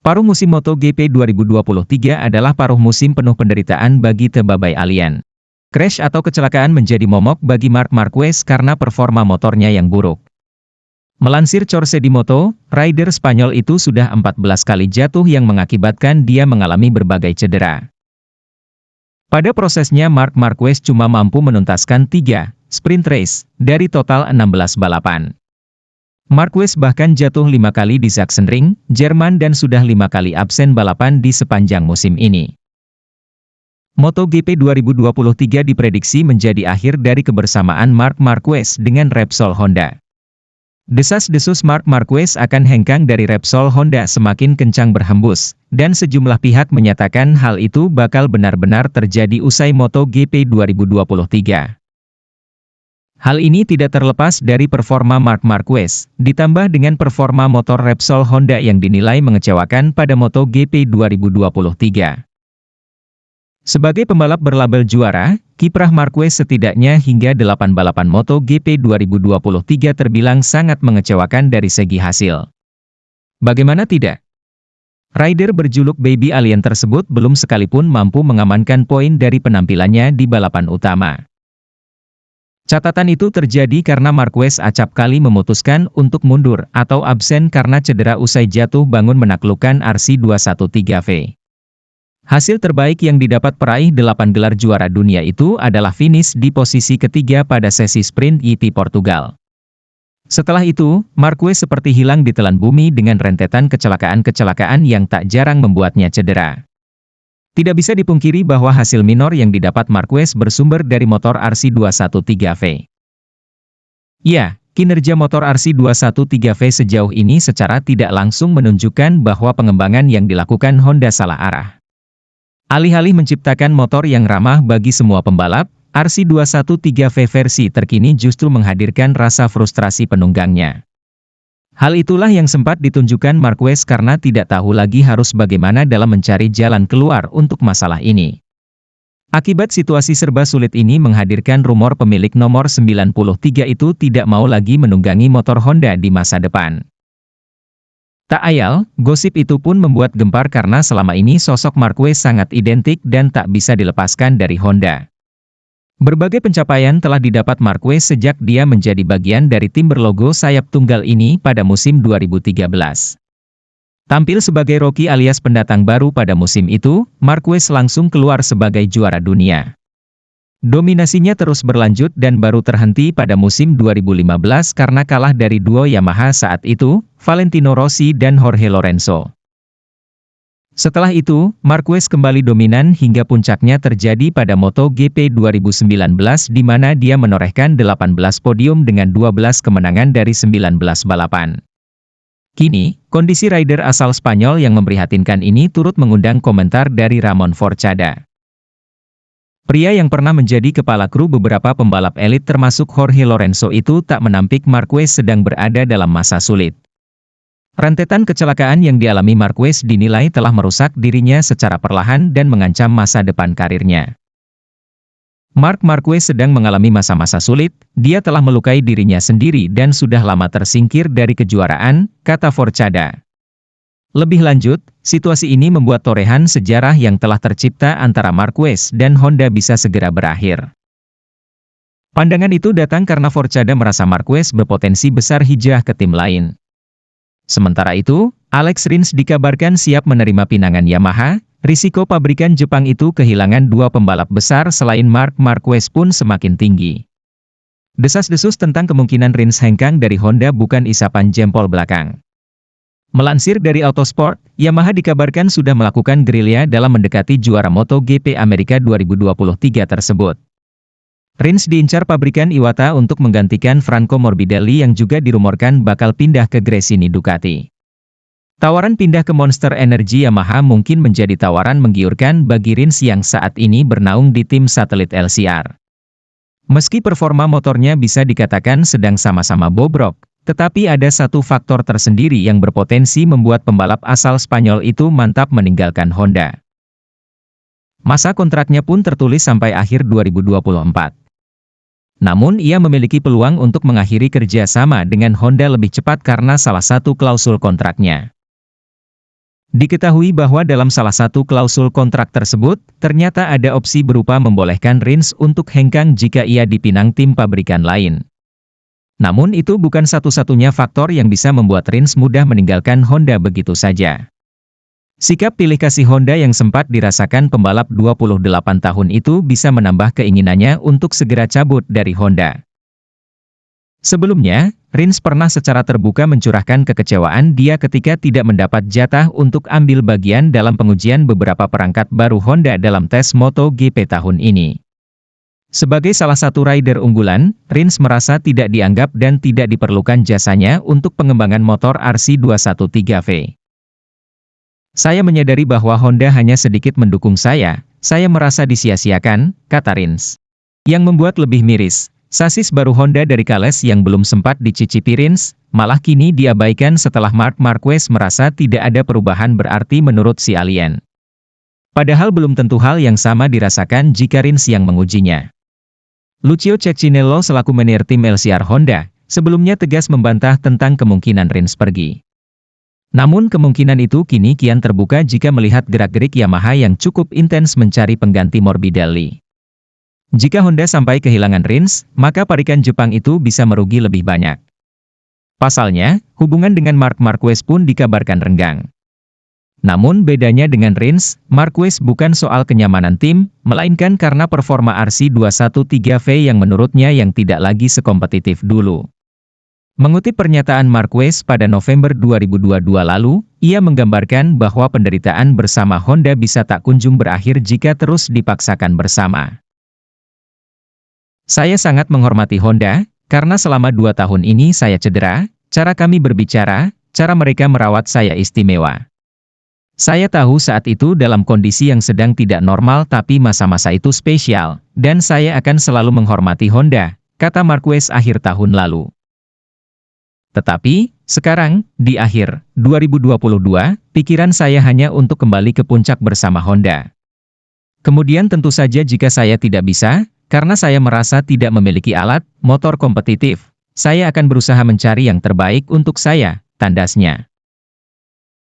Paruh musim MotoGP 2023 adalah paruh musim penuh penderitaan bagi tebabai alien. Crash atau kecelakaan menjadi momok bagi Marc Marquez karena performa motornya yang buruk. Melansir Corse di Moto, rider Spanyol itu sudah 14 kali jatuh yang mengakibatkan dia mengalami berbagai cedera. Pada prosesnya Marc Marquez cuma mampu menuntaskan 3 sprint race dari total 16 balapan. Marquez bahkan jatuh 5 kali di Sachsenring, Jerman dan sudah 5 kali absen balapan di sepanjang musim ini. MotoGP 2023 diprediksi menjadi akhir dari kebersamaan Marc Marquez dengan Repsol Honda. Desas-desus Marc Marquez akan hengkang dari Repsol Honda semakin kencang berhembus, dan sejumlah pihak menyatakan hal itu bakal benar-benar terjadi usai MotoGP 2023. Hal ini tidak terlepas dari performa Marc Marquez, ditambah dengan performa motor Repsol Honda yang dinilai mengecewakan pada MotoGP 2023. Sebagai pembalap berlabel juara, kiprah Marquez setidaknya hingga 8 balapan MotoGP 2023 terbilang sangat mengecewakan dari segi hasil. Bagaimana tidak? Rider berjuluk Baby Alien tersebut belum sekalipun mampu mengamankan poin dari penampilannya di balapan utama. Catatan itu terjadi karena Marquez acap kali memutuskan untuk mundur atau absen karena cedera usai jatuh bangun menaklukkan RC213V. Hasil terbaik yang didapat peraih 8 gelar juara dunia itu adalah finish di posisi ketiga pada sesi sprint GP Portugal. Setelah itu, Marquez seperti hilang ditelan bumi dengan rentetan kecelakaan-kecelakaan yang tak jarang membuatnya cedera. Tidak bisa dipungkiri bahwa hasil minor yang didapat Marquez bersumber dari motor RC213V. Ya, kinerja motor RC213V sejauh ini secara tidak langsung menunjukkan bahwa pengembangan yang dilakukan Honda salah arah. Alih-alih menciptakan motor yang ramah bagi semua pembalap, RC213V versi terkini justru menghadirkan rasa frustrasi penunggangnya. Hal itulah yang sempat ditunjukkan Marquez karena tidak tahu lagi harus bagaimana dalam mencari jalan keluar untuk masalah ini. Akibat situasi serba sulit ini menghadirkan rumor pemilik nomor 93 itu tidak mau lagi menunggangi motor Honda di masa depan. Tak ayal, gosip itu pun membuat gempar karena selama ini sosok Marquez sangat identik dan tak bisa dilepaskan dari Honda. Berbagai pencapaian telah didapat Marquez sejak dia menjadi bagian dari tim berlogo sayap tunggal ini pada musim 2013. Tampil sebagai Rocky alias pendatang baru pada musim itu, Marquez langsung keluar sebagai juara dunia. Dominasinya terus berlanjut dan baru terhenti pada musim 2015 karena kalah dari duo Yamaha saat itu, Valentino Rossi dan Jorge Lorenzo. Setelah itu, Marquez kembali dominan hingga puncaknya terjadi pada MotoGP 2019 di mana dia menorehkan 18 podium dengan 12 kemenangan dari 19 balapan. Kini, kondisi rider asal Spanyol yang memprihatinkan ini turut mengundang komentar dari Ramon Forcada. Pria yang pernah menjadi kepala kru beberapa pembalap elit termasuk Jorge Lorenzo itu tak menampik Marquez sedang berada dalam masa sulit. Rentetan kecelakaan yang dialami Marquez dinilai telah merusak dirinya secara perlahan dan mengancam masa depan karirnya. Marc Marquez sedang mengalami masa-masa sulit, dia telah melukai dirinya sendiri dan sudah lama tersingkir dari kejuaraan, kata Forcada. Lebih lanjut, situasi ini membuat torehan sejarah yang telah tercipta antara Marquez dan Honda bisa segera berakhir. Pandangan itu datang karena Forcada merasa Marquez berpotensi besar hijrah ke tim lain. Sementara itu, Alex Rins dikabarkan siap menerima pinangan Yamaha, risiko pabrikan Jepang itu kehilangan 2 pembalap besar selain Marc Marquez pun semakin tinggi. Desas-desus tentang kemungkinan Rins hengkang dari Honda bukan isapan jempol belakang. Melansir dari Autosport, Yamaha dikabarkan sudah melakukan gerilya dalam mendekati juara MotoGP Amerika 2023 tersebut. Rins diincar pabrikan Iwata untuk menggantikan Franco Morbidelli yang juga dirumorkan bakal pindah ke Gresini Ducati. Tawaran pindah ke Monster Energy Yamaha mungkin menjadi tawaran menggiurkan bagi Rins yang saat ini bernaung di tim satelit LCR. Meski performa motornya bisa dikatakan sedang sama-sama bobrok, tetapi ada satu faktor tersendiri yang berpotensi membuat pembalap asal Spanyol itu mantap meninggalkan Honda. Masa kontraknya pun tertulis sampai akhir 2024. Namun ia memiliki peluang untuk mengakhiri kerjasama dengan Honda lebih cepat karena salah satu klausul kontraknya. Diketahui bahwa dalam salah satu klausul kontrak tersebut, ternyata ada opsi berupa membolehkan Rins untuk hengkang jika ia dipinang tim pabrikan lain. Namun itu bukan satu-satunya faktor yang bisa membuat Rins mudah meninggalkan Honda begitu saja. Sikap pilih kasih Honda yang sempat dirasakan pembalap 28 tahun itu bisa menambah keinginannya untuk segera cabut dari Honda. Sebelumnya, Rins pernah secara terbuka mencurahkan kekecewaan dia ketika tidak mendapat jatah untuk ambil bagian dalam pengujian beberapa perangkat baru Honda dalam tes MotoGP tahun ini. Sebagai salah satu rider unggulan, Rins merasa tidak dianggap dan tidak diperlukan jasanya untuk pengembangan motor RC213V. Saya menyadari bahwa Honda hanya sedikit mendukung saya merasa disia-siakan, kata Rins. Yang membuat lebih miris, sasis baru Honda dari Kales yang belum sempat dicicipi Rins, malah kini diabaikan setelah Marc Marquez merasa tidak ada perubahan berarti menurut si alien. Padahal belum tentu hal yang sama dirasakan jika Rins yang mengujinya. Lucio Cecchinello selaku manajer tim LCR Honda, sebelumnya tegas membantah tentang kemungkinan Rins pergi. Namun kemungkinan itu kini kian terbuka jika melihat gerak-gerik Yamaha yang cukup intens mencari pengganti Morbidelli. Jika Honda sampai kehilangan Rins, maka pabrikan Jepang itu bisa merugi lebih banyak. Pasalnya, hubungan dengan Marc Marquez pun dikabarkan renggang. Namun bedanya dengan Rins, Marquez bukan soal kenyamanan tim, melainkan karena performa RC213V yang menurutnya yang tidak lagi sekompetitif dulu. Mengutip pernyataan Marquez pada November 2022 lalu, ia menggambarkan bahwa penderitaan bersama Honda bisa tak kunjung berakhir jika terus dipaksakan bersama. Saya sangat menghormati Honda, karena selama 2 tahun ini saya cedera, cara kami berbicara, cara mereka merawat saya istimewa. Saya tahu saat itu dalam kondisi yang sedang tidak normal tapi masa-masa itu spesial, dan saya akan selalu menghormati Honda, kata Marquez akhir tahun lalu. Tetapi, sekarang, di akhir 2022, pikiran saya hanya untuk kembali ke puncak bersama Honda. Kemudian tentu saja jika saya tidak bisa, karena saya merasa tidak memiliki alat, motor kompetitif, saya akan berusaha mencari yang terbaik untuk saya, tandasnya.